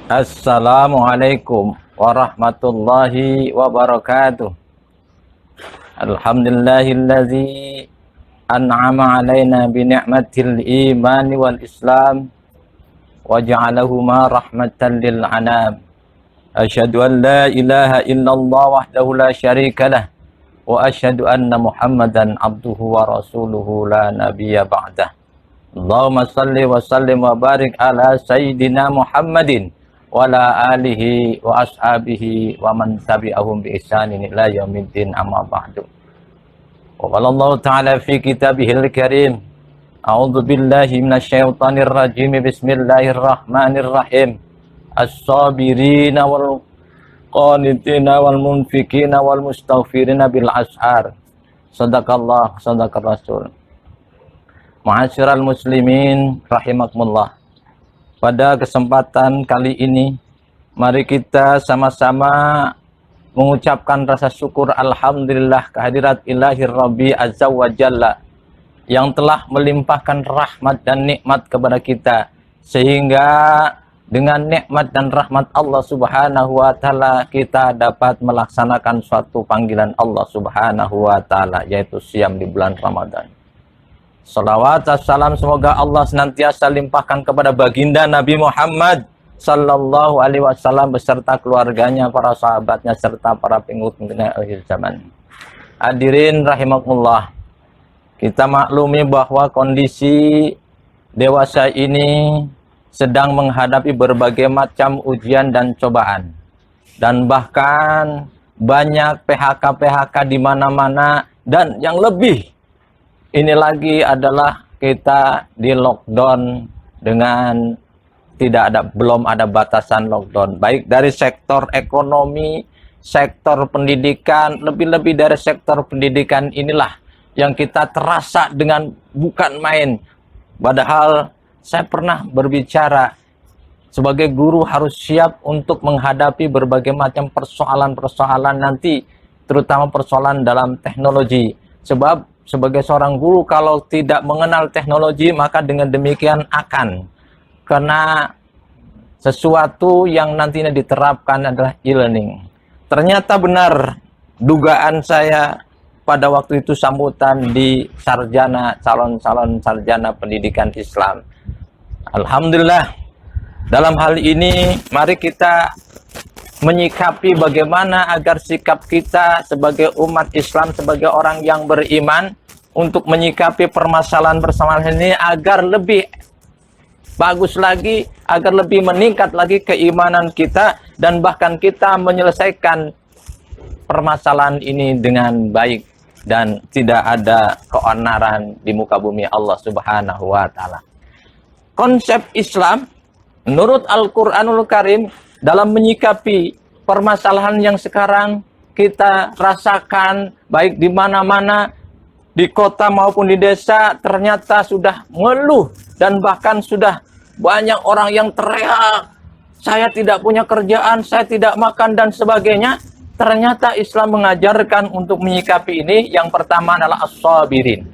Assalamualaikum warahmatullahi wabarakatuh. Alhamdulillahillazi an'ama alaina bi ni'matil imani wal islam wa ja'alahuma rahmatan lil anam. Asyhadu an la ilaha illallah wahdahu la syarika lah wa asyhadu anna Muhammadan abduhu wa rasuluhu la nabiyya ba'dah. Allahumma salli wa sallim wa barik ala sayyidina Muhammadin wa ala alihi wa ashabihi wa man tabi'ahum bi ihsanin ila yaumiddin, amma ba'du. Wa qala Allah ta'ala fi kitabihil karim, a'udzu billahi minasyaitonir rajim, bismillahirrahmanirrahim. As-sabirina wal qanitina wal munfikina wal mustaghfirina bil ashar. Sadaqallah, sadaqar rasul. Ma'asyiral muslimin rahimakumullah. Pada kesempatan kali ini, mari kita sama-sama mengucapkan rasa syukur alhamdulillah kehadirat ilahi Rabbi Azza wa Jalla yang telah melimpahkan rahmat dan nikmat kepada kita, sehingga dengan nikmat dan rahmat Allah Subhanahu wa taala kita dapat melaksanakan suatu panggilan Allah Subhanahu wa taala, yaitu siam di bulan Ramadan. Salawat assalam semoga Allah senantiasa limpahkan kepada baginda Nabi Muhammad sallallahu alaihi wasallam beserta keluarganya, para sahabatnya, serta para pengikutnya akhir zaman. Hadirin rahimakumullah, kita maklumi bahwa kondisi dewasa ini sedang menghadapi berbagai macam ujian dan cobaan, dan bahkan banyak PHK di mana-mana, dan yang lebih ini lagi adalah kita di lockdown dengan belum ada batasan lockdown, baik dari sektor ekonomi, sektor pendidikan. Lebih-lebih dari sektor pendidikan inilah yang kita terasa dengan bukan main. Padahal saya pernah berbicara, sebagai guru harus siap untuk menghadapi berbagai macam persoalan-persoalan nanti, terutama persoalan dalam teknologi. Sebab sebagai seorang guru kalau tidak mengenal teknologi, maka dengan demikian akan kena sesuatu yang nantinya diterapkan adalah e-learning. Ternyata benar dugaan saya pada waktu itu sambutan di sarjana, calon-calon sarjana pendidikan Islam. Alhamdulillah, dalam hal ini mari kita menyikapi bagaimana agar sikap kita sebagai umat Islam, sebagai orang yang beriman, untuk menyikapi permasalahan-permasalahan ini agar lebih bagus lagi, agar lebih meningkat lagi keimanan kita, dan bahkan kita menyelesaikan permasalahan ini dengan baik dan tidak ada keonaran di muka bumi Allah Subhanahu wa taala. Konsep Islam menurut Al-Qur'anul Karim dalam menyikapi permasalahan yang sekarang kita rasakan, baik di mana-mana, di kota maupun di desa, ternyata sudah mengeluh, dan bahkan sudah banyak orang yang teriak, saya tidak punya kerjaan, saya tidak makan, dan sebagainya. Ternyata Islam mengajarkan untuk menyikapi ini. Yang pertama adalah as-sabirin,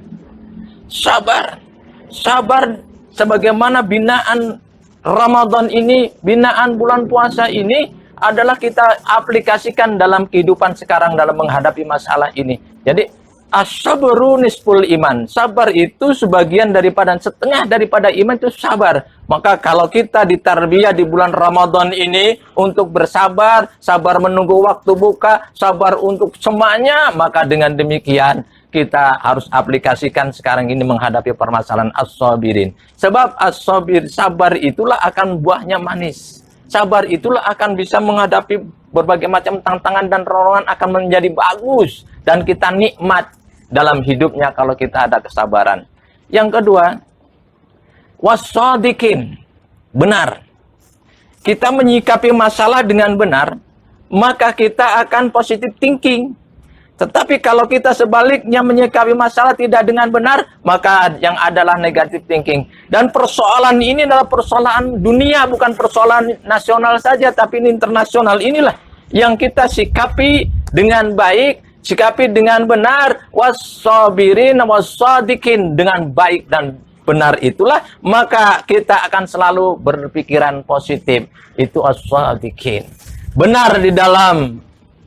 sabar. Sabar sebagaimana binaan Ramadan ini, binaan bulan puasa ini adalah kita aplikasikan dalam kehidupan sekarang dalam menghadapi masalah ini. Jadi as-sabru nisful iman. Sabar itu sebagian daripada, setengah daripada iman itu sabar. Maka kalau kita ditarbiyah di bulan Ramadan ini untuk bersabar, sabar menunggu waktu buka, sabar untuk semuanya, maka dengan demikian kita harus aplikasikan sekarang ini menghadapi permasalahan as-sabirin. Sebab as-sabir, sabar itulah akan buahnya manis. Sabar itulah akan bisa menghadapi berbagai macam tantangan, dan ronrongan akan menjadi bagus, dan kita nikmat dalam hidupnya kalau kita ada kesabaran. Yang kedua, was-shadiqin, benar. Kita menyikapi masalah dengan benar, maka kita akan positive thinking. Tetapi kalau kita sebaliknya menyikapi masalah tidak dengan benar, maka yang adalah negative thinking. Dan persoalan ini adalah persoalan dunia, bukan persoalan nasional saja, tapi ini internasional. Inilah yang kita sikapi dengan baik, sikapi dengan benar, was-sabirin was-shadiqin, dengan baik dan benar itulah, maka kita akan selalu berpikiran positif. Itu as-shadiqin. Benar di dalam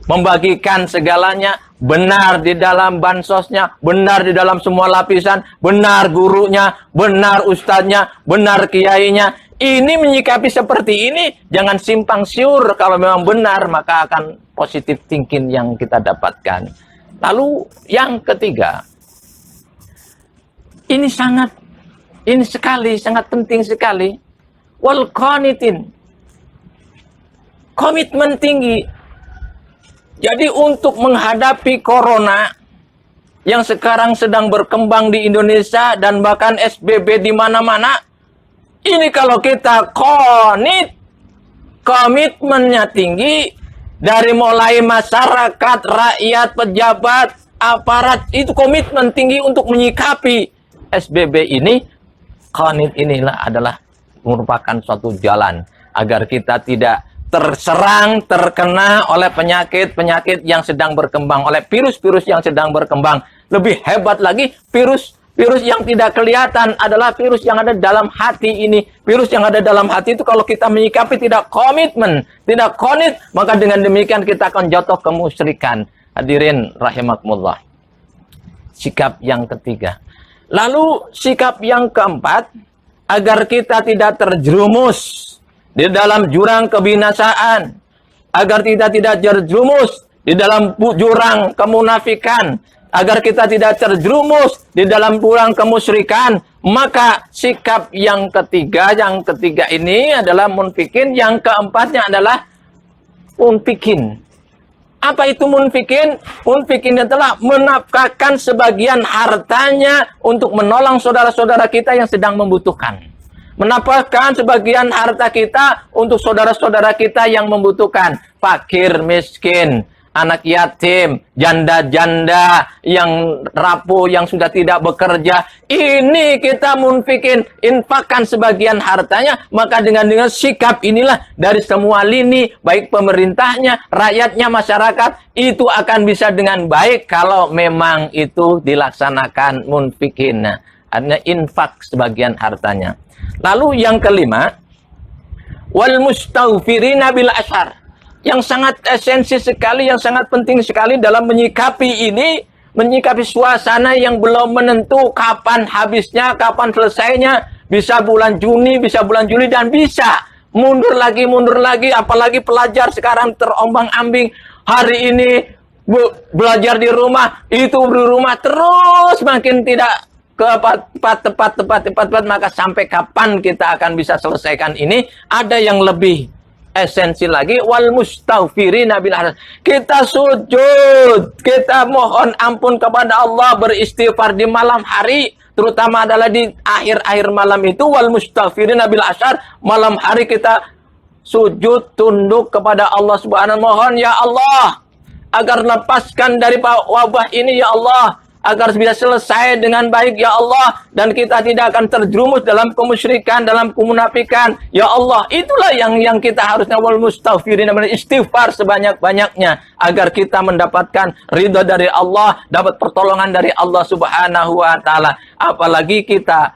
membagikan segalanya, benar di dalam bansosnya, benar di dalam semua lapisan, benar gurunya, benar ustadznya, benar kiainya. Ini menyikapi seperti ini, jangan simpang siur. Kalau memang benar, maka akan positive thinking yang kita dapatkan. Lalu yang ketiga, ini sangat penting sekali. Wal qanitin. Komitmen tinggi. Jadi untuk menghadapi corona yang sekarang sedang berkembang di Indonesia dan bahkan SBB di mana-mana, ini kalau kita komitmennya tinggi, dari mulai masyarakat, rakyat, pejabat, aparat, itu komitmen tinggi untuk menyikapi SBB ini. Qanit inilah adalah merupakan suatu jalan agar kita tidak terkena oleh penyakit-penyakit yang sedang berkembang, oleh virus-virus yang sedang berkembang. Lebih hebat lagi, virus yang tidak kelihatan adalah virus yang ada dalam hati ini. Virus yang ada dalam hati itu kalau kita menyikapi tidak komitmen, tidak qanit, maka dengan demikian kita akan jatuh kemusyrikan. Hadirin rahimakumullah. Sikap yang ketiga. Lalu sikap yang keempat, agar kita tidak terjerumus di dalam jurang kebinasaan, agar kita tidak terjerumus di dalam jurang kemunafikan, agar kita tidak terjerumus di dalam jurang kemusyrikan, maka sikap yang ketiga ini adalah munfikin, yang keempatnya adalah munfikin. Apa itu munfikin? Munfikin adalah menafkahkan sebagian hartanya untuk menolong saudara-saudara kita yang sedang membutuhkan. Menafkahkan sebagian harta kita untuk saudara-saudara kita yang membutuhkan. Fakir, miskin, anak yatim, janda-janda yang rapuh, yang sudah tidak bekerja. Ini kita munfikin, infakkan sebagian hartanya. Maka dengan sikap inilah dari semua lini, baik pemerintahnya, rakyatnya, masyarakat, itu akan bisa dengan baik kalau memang itu dilaksanakan munfikin. Artinya infak sebagian hartanya. Lalu yang kelima, wal mustaghfirina bil ashar. Yang sangat esensi sekali, yang sangat penting sekali dalam menyikapi ini, menyikapi suasana yang belum menentu kapan habisnya, kapan selesainya, bisa bulan Juni, bisa bulan Juli, dan bisa mundur lagi, apalagi pelajar sekarang terombang-ambing. Hari ini belajar di rumah, itu di rumah terus makin tidak tepat, maka sampai kapan kita akan bisa selesaikan ini? Ada yang lebih esensi lagi, wal mustaghfirina bil ashar. Kita sujud, kita mohon ampun kepada Allah, beristighfar di malam hari, terutama adalah di akhir-akhir malam itu, wal mustaghfirina bil ashar. Malam hari kita sujud, tunduk kepada Allah Subhanahu, mohon ya Allah agar lepaskan dari wabah ini ya Allah, agar bisa selesai dengan baik ya Allah, dan kita tidak akan terjerumus dalam kemusyrikan, dalam kemunafikan ya Allah. Itulah yang kita harusnya wal mustaghfirin, istighfar sebanyak-banyaknya agar kita mendapatkan ridha dari Allah, dapat pertolongan dari Allah Subhanahu wa taala. Apalagi kita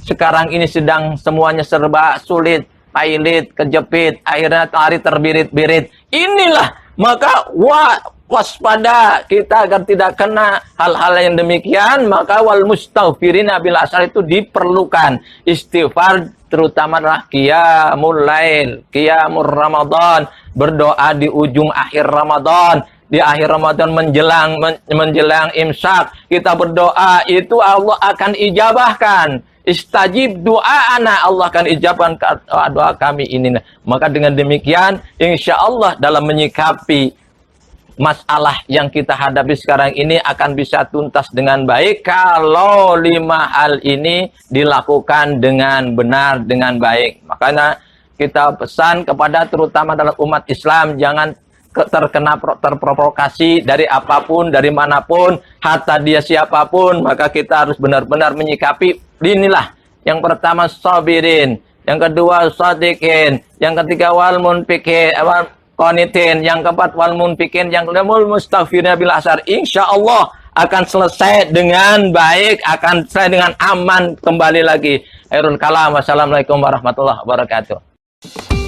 sekarang ini sedang semuanya serba sulit, pailit, kejepit, akhirnya hari terbirit-birit. Inilah maka waspada kita agar tidak kena hal-hal yang demikian. Maka wal mustaghfirina bil ashar itu diperlukan. Istighfar terutama adalah qiyamul lail, qiyamul Ramadan, berdoa di ujung akhir Ramadan. Di akhir Ramadan menjelang imsak, kita berdoa, itu Allah akan ijabahkan. Istajib doa anak, Allah akan ijabahkan doa kami ini. Maka dengan demikian, insya Allah dalam menyikapi masalah yang kita hadapi sekarang ini akan bisa tuntas dengan baik kalau 5 hal ini dilakukan dengan benar, dengan baik. Makanya kita pesan kepada terutama dalam umat Islam, jangan terprovokasi dari apapun, dari manapun, hatta dia siapapun. Maka kita harus benar-benar menyikapi. Inilah yang pertama sabirin, yang kedua shadiqin, yang ketiga wal munfiqin, qanitin, yang keempat wal munfiqin, yang kelima mustaghfirina bil ashar. Insya Allah akan selesai dengan baik, akan selesai dengan aman kembali lagi. Khairul kalam. Wassalamualaikum warahmatullahi wabarakatuh.